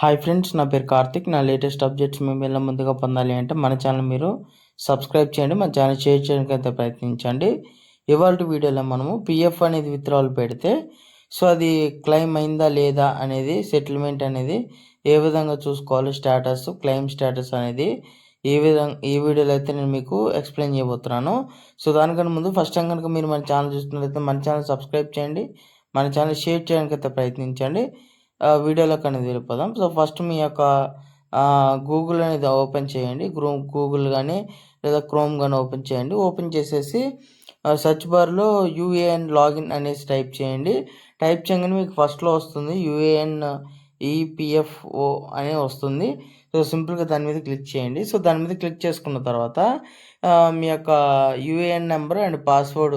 Hi friends, నా పేరు కార్తిక్. నా లేటెస్ట్ అప్డేట్స్ మేము ఎలా ముందుగా పొందాలి అంటే మన ఛానల్ మీరు సబ్స్క్రైబ్ చేయండి, మన ఛానల్ షేర్ చేయడానికి అయితే ప్రయత్నించండి. ఇవాళ వీడియోలో మనము పిఎఫ్ అనేది విత్డ్రాల్ పెడితే సో అది క్లెయిమ్ అయిందా లేదా అనేది, సెటిల్మెంట్ అనేది ఏ విధంగా చూసుకోవాలి, స్టేటస్ క్లెయిమ్ స్టేటస్ అనేది ఈ వీడియోలో అయితే నేను మీకు ఎక్స్ప్లెయిన్ చేయబోతున్నాను. సో దానికన్నా ముందు ఫస్ట్ టైం కనుక మీరు మన ఛానల్ చూస్తున్నట్లయితే మన ఛానల్ సబ్స్క్రైబ్ చేయండి, మన ఛానల్ షేర్ చేయడానికి అయితే ప్రయత్నించండి. వీడియోలోకి అనేది వెళ్ళిపోదాం. సో ఫస్ట్ మీ యొక్క గూగుల్ అనేది ఓపెన్ చేయండి. గూగుల్ కానీ లేదా క్రోమ్ కానీ ఓపెన్ చేయండి. ఓపెన్ చేసేసి సెర్చ్ బార్లో యూఏఎన్ లాగిన్ అనేసి టైప్ చేయండి. టైప్ చేయగానే మీకు ఫస్ట్లో వస్తుంది యూఏఎన్ ఈపిఎఫ్ఓ అనే వస్తుంది. సో సింపుల్గా దాని మీద క్లిక్ చేయండి. సో దాని మీద క్లిక్ చేసుకున్న తర్వాత మీ యొక్క యూఏఎన్ నెంబర్ అండ్ పాస్వర్డ్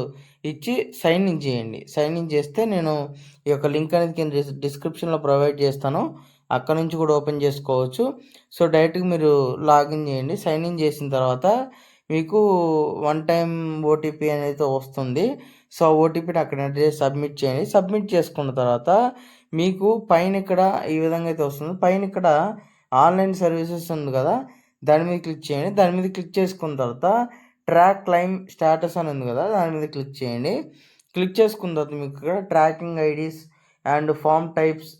ఇచ్చి సైన్ ఇన్ చేయండి. సైన్ ఇన్ చేస్తే నేను ఈ యొక్క లింక్ అనేది కింద డిస్క్రిప్షన్లో ప్రొవైడ్ చేస్తాను, అక్కడ నుంచి కూడా ఓపెన్ చేసుకోవచ్చు. సో డైరెక్ట్గా మీరు లాగిన్ చేయండి. సైన్ ఇన్ చేసిన తర్వాత మీకు వన్ టైం ఓటీపీ అనేది వస్తుంది. సో ఆ ఓటీపీని అక్కడ ఎంటర్ చేసి సబ్మిట్ చేయండి. సబ్మిట్ చేసుకున్న తర్వాత మీకు పైన ఇక్కడ ఈ విధంగా అయితే వస్తుంది. పైన ఇక్కడ ఆన్లైన్ సర్వీసెస్ ఉంది కదా, దాని మీద క్లిక్ చేయండి. దాని మీద క్లిక్ చేసుకున్న తర్వాత ట్రాక్ క్లెయిమ్ స్టేటస్ అని ఉంది కదా, దాని మీద క్లిక్ చేయండి. క్లిక్ చేసుకున్న తర్వాత మీకు ఇక్కడ tracking IDs and form types,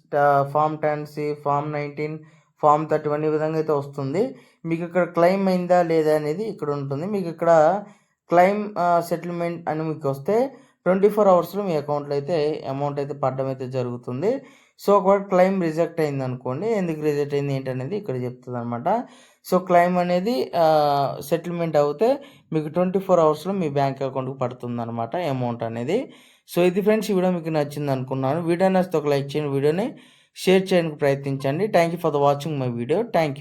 form 10C, form 19, form 31 ఈ విధంగా అయితే వస్తుంది. మీకు ఇక్కడ క్లెయిమ్ అయిందా లేదా అనేది ఇక్కడ ఉంటుంది. మీకు ఇక్కడ క్లెయిమ్ సెటిల్మెంట్ అని మీకు వస్తే 24 అవర్స్లో మీ అకౌంట్లో అయితే అమౌంట్ అయితే పడడం అయితే జరుగుతుంది. సో ఒకవేళ క్లెయిమ్ రిజెక్ట్ అయింది అనుకోండి, ఎందుకు రిజెక్ట్ అయింది ఏంటనేది ఇక్కడ చెప్తుంది అనమాట. సో క్లెయిమ్ అనేది సెటిల్మెంట్ అవుతే మీకు 24 అవర్స్లో మీ బ్యాంక్ అకౌంట్కి పడుతుంది అనమాట అమౌంట్ అనేది. సో ఇది ఫ్రెండ్స్, ఈ వీడియో మీకు నచ్చింది అనుకున్నాను. వీడియో నచ్చితే ఒక లైక్ చేయండి, వీడియోని షేర్ చేయడానికి ప్రయత్నించండి. Thank you for the watching my video. Thank you.